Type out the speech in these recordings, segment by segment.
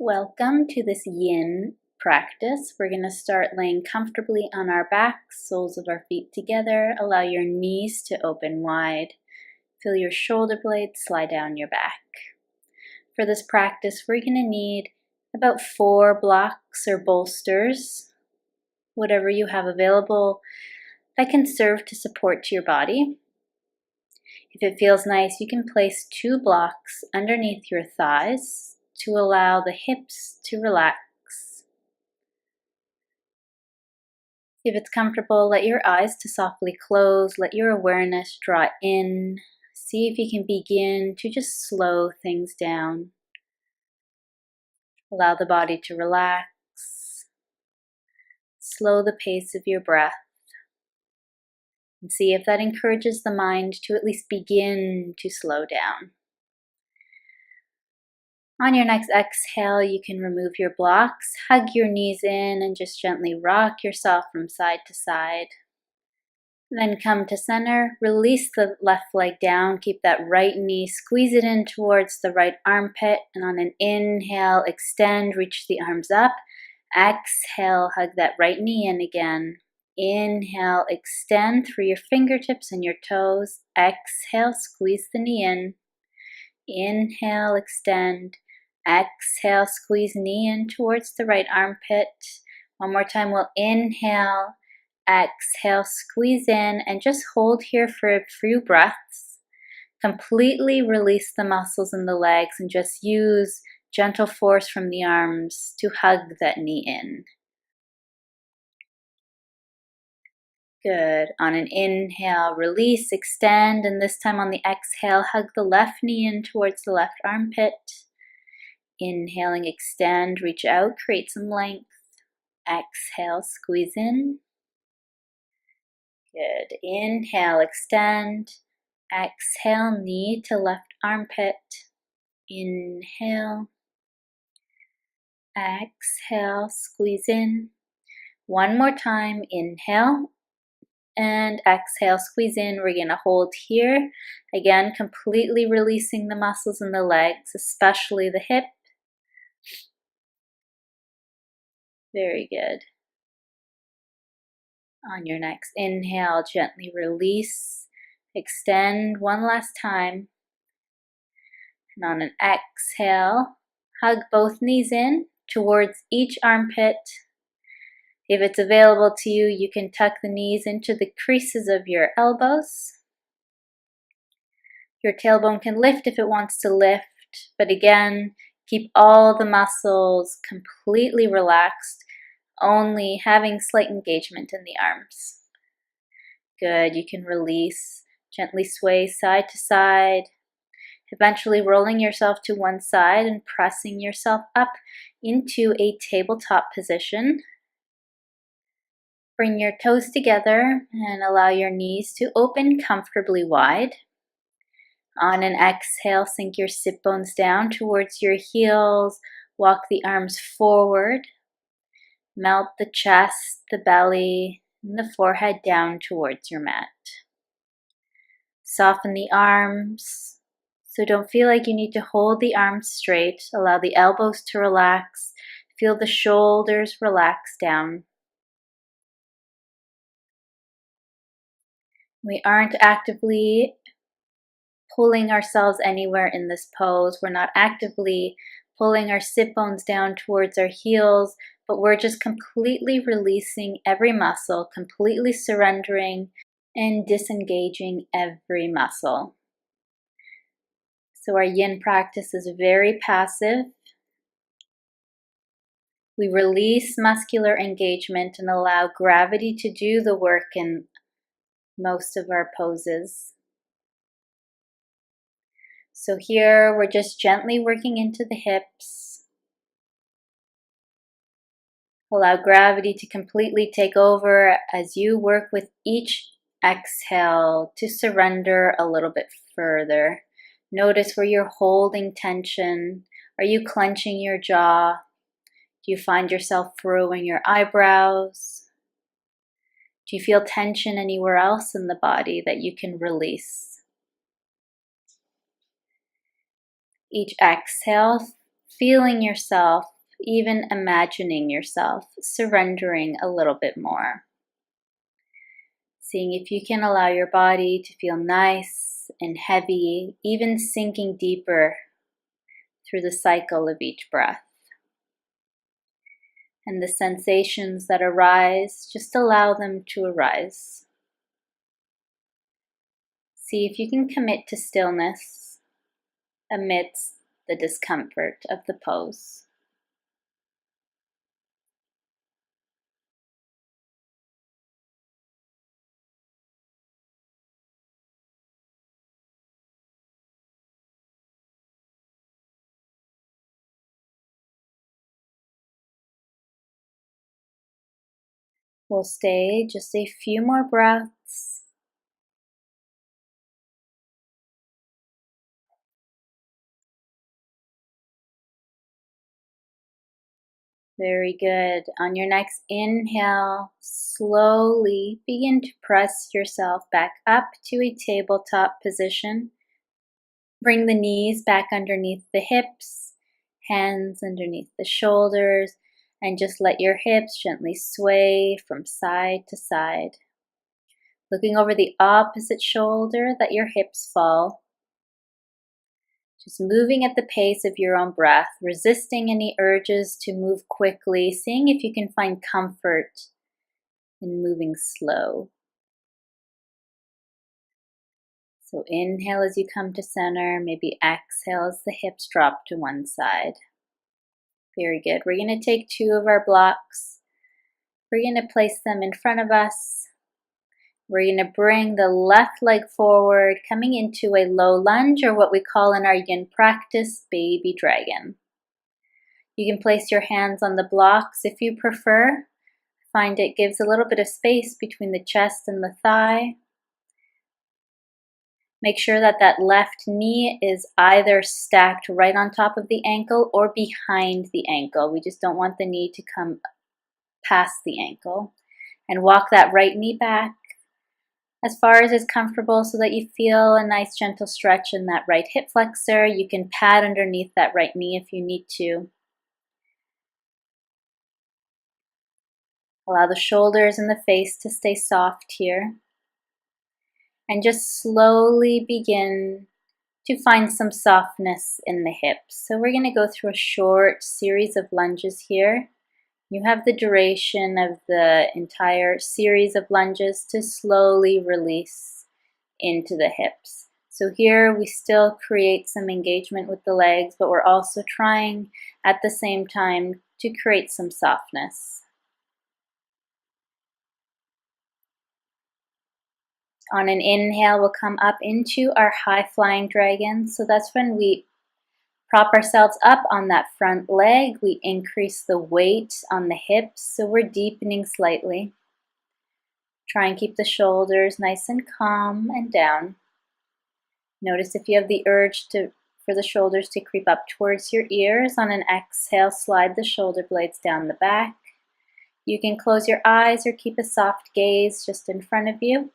Welcome to this yin practice. We're going to start laying comfortably on our backs, soles of our feet together. Allow your knees to open wide. Feel your shoulder blades slide down your back. For this practice, we're going to need about 4 blocks or bolsters, whatever you have available that can serve to support your body. If it feels nice, you can place 2 blocks underneath your thighs to allow the hips to relax. If it's comfortable, let your eyes to softly close. Let your awareness draw in. See if you can begin to just slow things down. Allow the body to relax. Slow the pace of your breath. And see if that encourages the mind to at least begin to slow down. On your next exhale, you can remove your blocks, hug your knees in, and just gently rock yourself from side to side. Then come to center, release the left leg down, keep that right knee, squeeze it in towards the right armpit, and on an inhale, extend, reach the arms up. Exhale, hug that right knee in again. Inhale, extend through your fingertips and your toes. Exhale, squeeze the knee in. Inhale, extend. Exhale, squeeze knee in towards the right armpit. One more time, we'll inhale, exhale, squeeze in, and just hold here for a few breaths. Completely release the muscles in the legs and just use gentle force from the arms to hug that knee in. Good. On an inhale, release, extend, and this time on the exhale, hug the left knee in towards the left armpit. Inhaling, extend, reach out, create some length. Exhale, squeeze in. Good. Inhale, extend. Exhale, knee to left armpit. Inhale. Exhale, squeeze in. One more time, inhale. And exhale, squeeze in. We're going to hold here. Again, completely releasing the muscles in the legs, especially the hip. Very good. On your next inhale, gently release. Extend one last time. And on an exhale, hug both knees in towards each armpit. If it's available to you, you can tuck the knees into the creases of your elbows. Your tailbone can lift if it wants to lift, but again, keep all the muscles completely relaxed, only having slight engagement in the arms. Good, you can release, gently sway side to side, eventually rolling yourself to one side and pressing yourself up into a tabletop position. Bring your toes together and allow your knees to open comfortably wide. On an exhale, sink your sit bones down towards your heels. Walk the arms forward. Melt the chest, the belly, and the forehead down towards your mat. Soften the arms. So don't feel like you need to hold the arms straight. Allow the elbows to relax. Feel the shoulders relax down. We aren't actively pulling ourselves anywhere in this pose. We're not actively pulling our sit bones down towards our heels, but we're just completely releasing every muscle, completely surrendering and disengaging every muscle. So our yin practice is very passive. We release muscular engagement and allow gravity to do the work in most of our poses. So here we're just gently working into the hips. Allow gravity to completely take over as you work with each exhale to surrender a little bit further. Notice where you're holding tension. Are you clenching your jaw? Do you find yourself furrowing your eyebrows? Do you feel tension anywhere else in the body that you can release? Each exhale, feeling yourself, even imagining yourself, surrendering a little bit more. Seeing if you can allow your body to feel nice and heavy, even sinking deeper through the cycle of each breath. And the sensations that arise, just allow them to arise. See if you can commit to stillness amidst the discomfort of the pose. We'll stay just a few more breaths. Very good. On your next inhale, slowly begin to press yourself back up to a tabletop position. Bring the knees back underneath the hips, hands underneath the shoulders, and just let your hips gently sway from side to side. Looking over the opposite shoulder, let your hips fall. Just moving at the pace of your own breath, resisting any urges to move quickly, seeing if you can find comfort in moving slow. So inhale as you come to center, maybe exhale as the hips drop to one side. Very good. We're going to take two of our blocks. We're going to place them in front of us. We're going to bring the left leg forward, coming into a low lunge, or what we call in our yin practice, baby dragon. You can place your hands on the blocks if you prefer. Find it gives a little bit of space between the chest and the thigh. Make sure that that left knee is either stacked right on top of the ankle or behind the ankle. We just don't want the knee to come past the ankle. And walk that right knee back as far as is comfortable so that you feel a nice gentle stretch in that right hip flexor. You can pad underneath that right knee if you need to. Allow the shoulders and the face to stay soft here. And just slowly begin to find some softness in the hips. So we're going to go through a short series of lunges here. You have the duration of the entire series of lunges to slowly release into the hips. So here we still create some engagement with the legs, but we're also trying at the same time to create some softness. On an inhale, we'll come up into our high flying dragon. So that's when we prop ourselves up on that front leg. We increase the weight on the hips, so we're deepening slightly. Try and keep the shoulders nice and calm and down. Notice if you have the urge for the shoulders to creep up towards your ears. On an exhale, slide the shoulder blades down the back. You can close your eyes or keep a soft gaze just in front of you.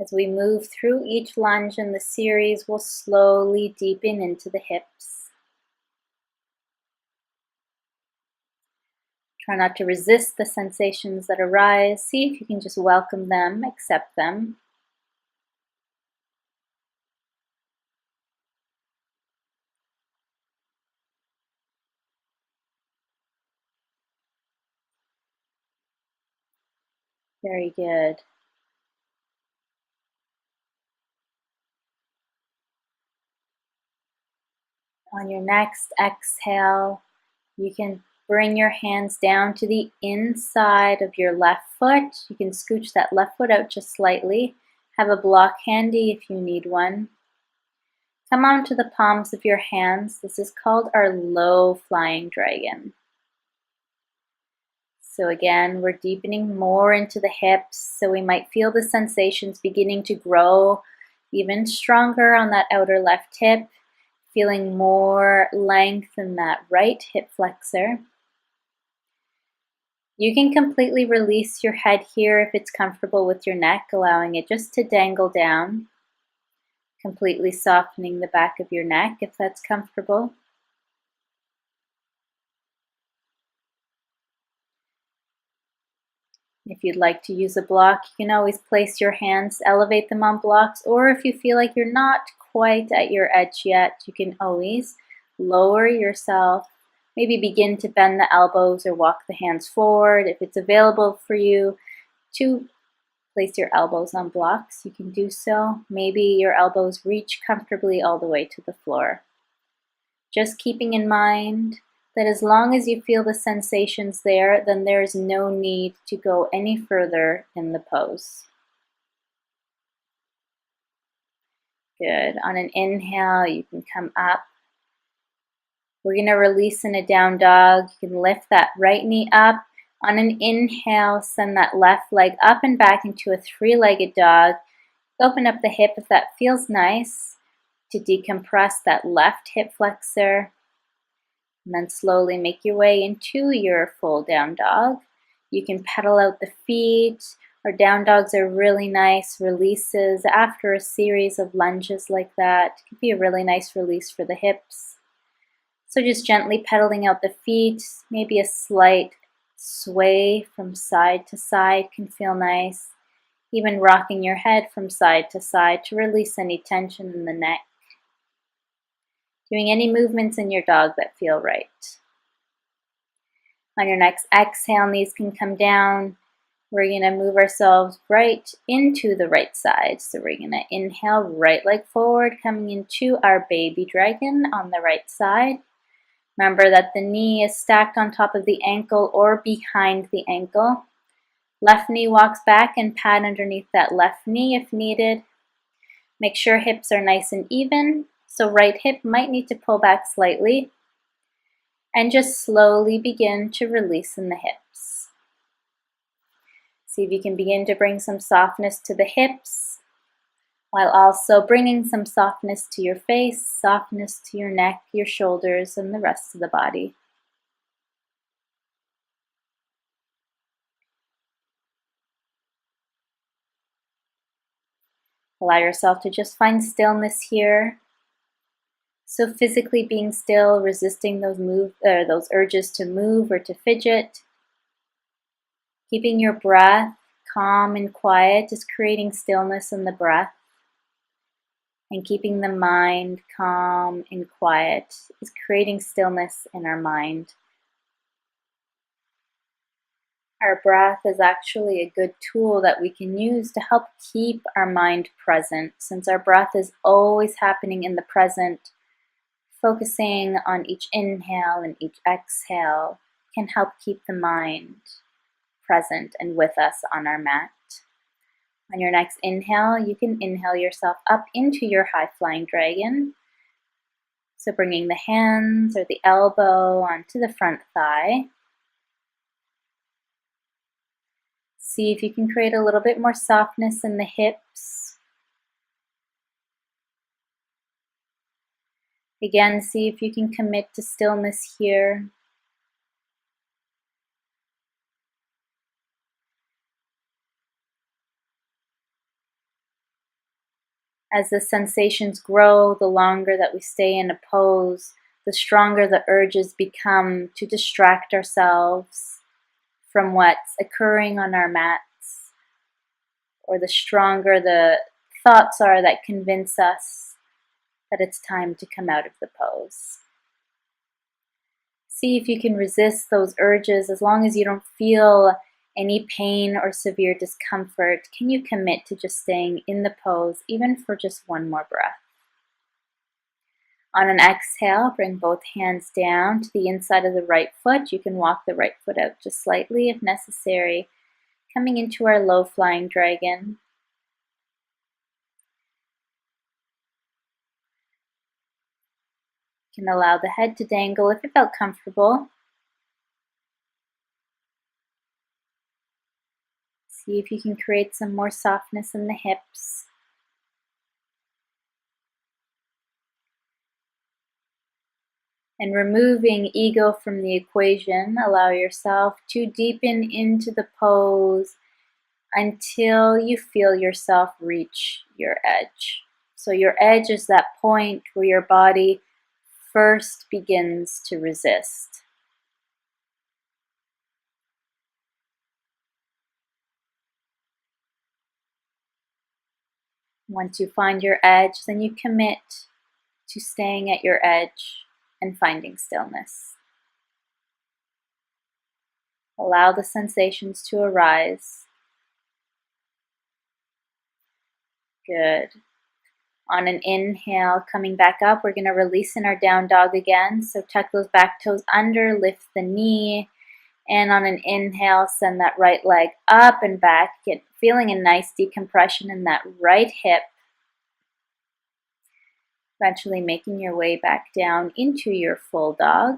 As we move through each lunge in the series, we'll slowly deepen into the hips. Try not to resist the sensations that arise. See if you can just welcome them, accept them. Very good. On your next exhale, you can bring your hands down to the inside of your left foot. You can scooch that left foot out just slightly. Have a block handy if you need one. Come onto the palms of your hands. This is called our low flying dragon. So again, we're deepening more into the hips, so we might feel the sensations beginning to grow even stronger on that outer left hip, feeling more length in that right hip flexor. You can completely release your head here if it's comfortable with your neck, allowing it just to dangle down, completely softening the back of your neck if that's comfortable. If you'd like to use a block, you can always place your hands, elevate them on blocks, or if you feel like you're not quite at your edge yet, you can always lower yourself. Maybe begin to bend the elbows or walk the hands forward. If it's available for you to place your elbows on blocks, you can do so. Maybe your elbows reach comfortably all the way to the floor. Just keeping in mind that as long as you feel the sensations there, then there is no need to go any further in the pose. Good. On an inhale, you can come up. We're going to release in a down dog. You can lift that right knee up. On an inhale, send that left leg up and back into a three-legged dog. Open up the hip if that feels nice to decompress that left hip flexor. And then slowly make your way into your full down dog. You can pedal out the feet. Our down dogs are really nice releases after a series of lunges like that. It could be a really nice release for the hips. So just gently pedaling out the feet, maybe a slight sway from side to side can feel nice. Even rocking your head from side to side to release any tension in the neck. Doing any movements in your dog that feel right. On your next exhale, knees can come down. We're going to move ourselves right into the right side. So we're going to inhale, right leg forward, coming into our baby dragon on the right side. Remember that the knee is stacked on top of the ankle or behind the ankle. Left knee walks back and pad underneath that left knee if needed. Make sure hips are nice and even. So right hip might need to pull back slightly. And just slowly begin to release in the hips. See if you can begin to bring some softness to the hips, while also bringing some softness to your face, softness to your neck, your shoulders, and the rest of the body. Allow yourself to just find stillness here. So physically being still, resisting those urges to move or to fidget. Keeping your breath calm and quiet, just creating stillness in the breath. And keeping the mind calm and quiet is creating stillness in our mind. Our breath is actually a good tool that we can use to help keep our mind present. Since our breath is always happening in the present, focusing on each inhale and each exhale can help keep the mind present and with us on our mat. On your next inhale, you can inhale yourself up into your high-flying dragon. So bringing the hands or the elbow onto the front thigh. See if you can create a little bit more softness in the hips. Again, see if you can commit to stillness here. As the sensations grow, the longer that we stay in a pose, the stronger the urges become to distract ourselves from what's occurring on our mats, or the stronger the thoughts are that convince us that it's time to come out of the pose. See if you can resist those urges as long as you don't feel any pain or severe discomfort. Can you commit to just staying in the pose, even for just one more breath? On an exhale, bring both hands down to the inside of the right foot. You can walk the right foot out just slightly if necessary. Coming into our low-flying dragon. You can allow the head to dangle if it felt comfortable. See if you can create some more softness in the hips. And removing ego from the equation, allow yourself to deepen into the pose until you feel yourself reach your edge. So your edge is that point where your body first begins to resist. Once you find your edge, then you commit to staying at your edge and finding stillness. Allow the sensations to arise. Good. On an inhale, coming back up, we're going to release in our down dog again. So tuck those back toes under, lift the knee. And on an inhale, send that right leg up and back. Feeling a nice decompression in that right hip. Eventually making your way back down into your full dog.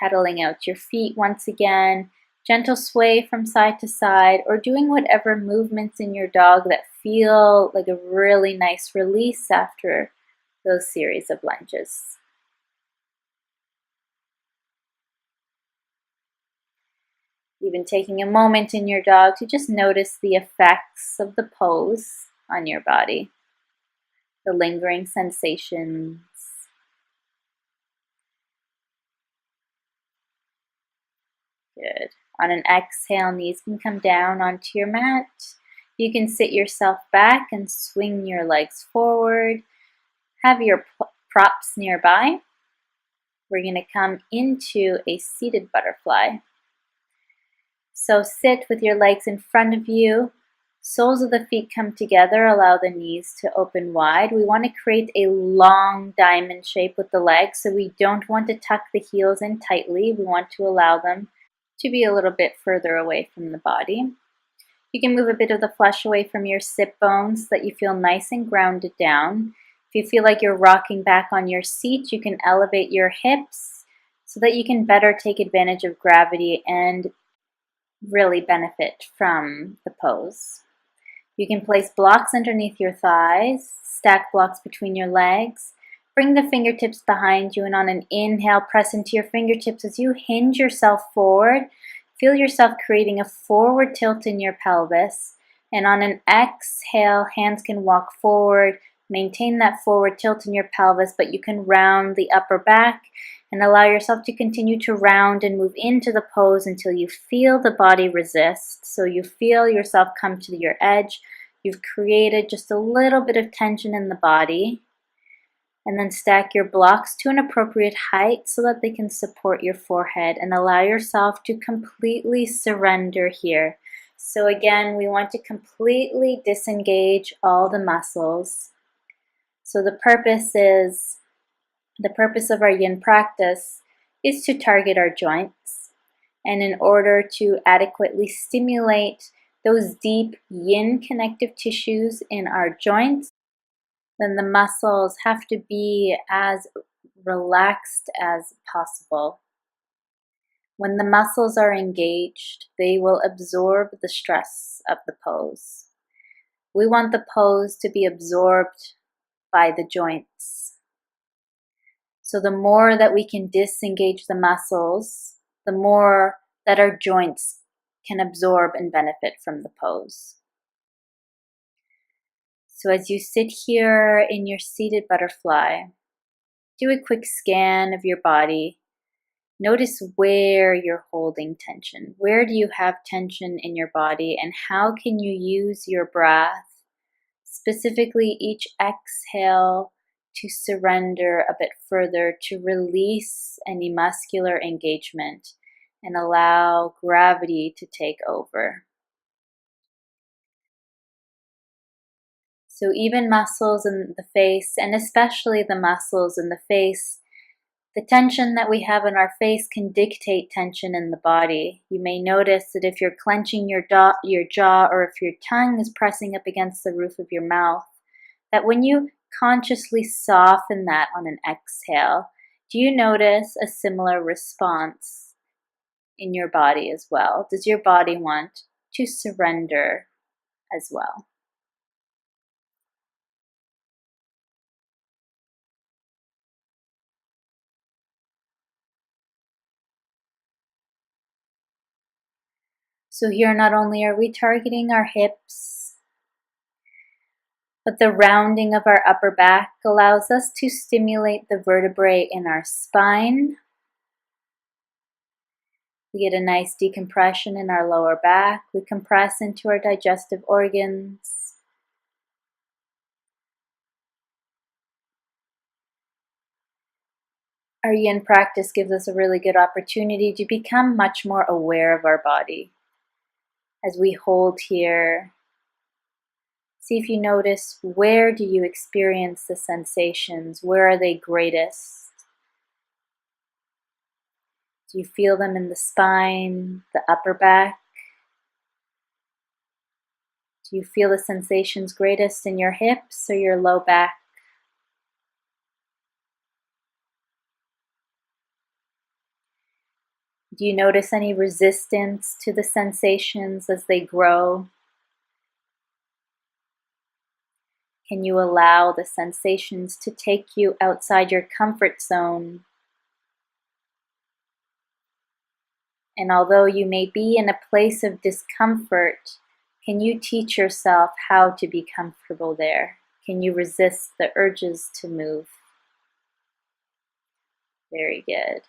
Pedaling out your feet once again. Gentle sway from side to side, or doing whatever movements in your dog that feel like a really nice release after those series of lunges. Even taking a moment in your dog to just notice the effects of the pose on your body, the lingering sensations. Good. On an exhale, knees can come down onto your mat. You can sit yourself back and swing your legs forward. Have your props nearby. We're going to come into a seated butterfly. So sit with your legs in front of you. Soles of the feet come together. Allow the knees to open wide. We want to create a long diamond shape with the legs, so we don't want to tuck the heels in tightly. We want to allow them to be a little bit further away from the body. You can move a bit of the flesh away from your sit bones so that you feel nice and grounded down. If you feel like you're rocking back on your seat, you can elevate your hips so that you can better take advantage of gravity and really benefit from the pose. You can place blocks underneath your thighs, stack blocks between your legs. Bring the fingertips behind you, and on an inhale, press into your fingertips as you hinge yourself forward. Feel yourself creating a forward tilt in your pelvis. And on an exhale, hands can walk forward. Maintain that forward tilt in your pelvis, but you can round the upper back and allow yourself to continue to round and move into the pose until you feel the body resist. So you feel yourself come to your edge. You've created just a little bit of tension in the body. And then stack your blocks to an appropriate height so that they can support your forehead, and allow yourself to completely surrender here. So again, we want to completely disengage all the muscles. So the purpose of our yin practice is to target our joints. And in order to adequately stimulate those deep yin connective tissues in our joints, then the muscles have to be as relaxed as possible. When the muscles are engaged, they will absorb the stress of the pose. We want the pose to be absorbed by the joints. So the more that we can disengage the muscles, the more that our joints can absorb and benefit from the pose. So as you sit here in your seated butterfly, do a quick scan of your body. Notice where you're holding tension. Where do you have tension in your body, and how can you use your breath, specifically each exhale, to surrender a bit further, to release any muscular engagement and allow gravity to take over. So even muscles in the face, and especially the muscles in the face, the tension that we have in our face can dictate tension in the body. You may notice that if you're clenching your jaw, or if your tongue is pressing up against the roof of your mouth, that when you consciously soften that on an exhale, do you notice a similar response in your body as well? Does your body want to surrender as well? So here not only are we targeting our hips, but the rounding of our upper back allows us to stimulate the vertebrae in our spine. We get a nice decompression in our lower back. We compress into our digestive organs. Our yin practice gives us a really good opportunity to become much more aware of our body. As we hold here, see if you notice, where do you experience the sensations? Where are they greatest? Do you feel them in the spine, the upper back? Do you feel the sensations greatest in your hips or your low back? Do you notice any resistance to the sensations as they grow? Can you allow the sensations to take you outside your comfort zone? And although you may be in a place of discomfort, can you teach yourself how to be comfortable there? Can you resist the urges to move? Very good.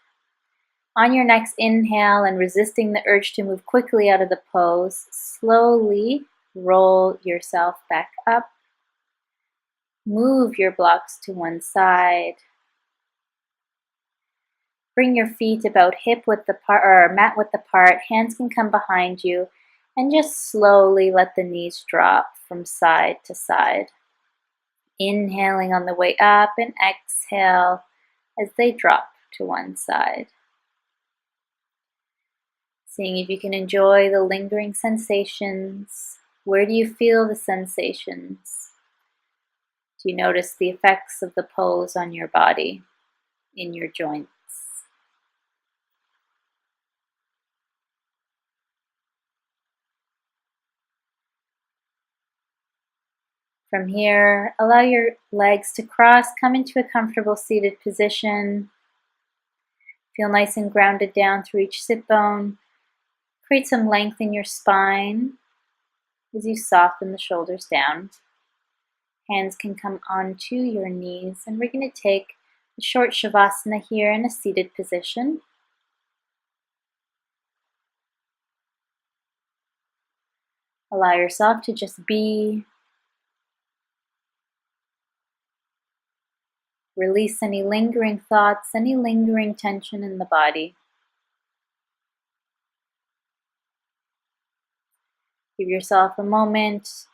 On your next inhale, and resisting the urge to move quickly out of the pose, slowly roll yourself back up. Move your blocks to one side. Bring your feet about hip width apart, or mat width apart. Hands can come behind you, and just slowly let the knees drop from side to side. Inhaling on the way up and exhale as they drop to one side. Seeing if you can enjoy the lingering sensations. Where do you feel the sensations? Do you notice the effects of the pose on your body, in your joints? From here, allow your legs to cross, come into a comfortable seated position. Feel nice and grounded down through each sit bone. Create some length in your spine as you soften the shoulders down. Hands can come onto your knees, and we're going to take a short shavasana here in a seated position. Allow yourself to just be. Release any lingering thoughts, any lingering tension in the body. Give yourself a moment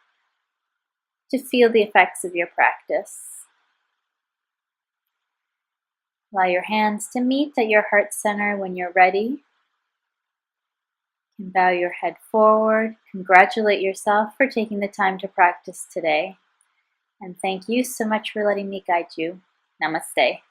to feel the effects of your practice. Allow your hands to meet at your heart center when you're ready. You can bow your head forward. Congratulate yourself for taking the time to practice today. And thank you so much for letting me guide you. Namaste.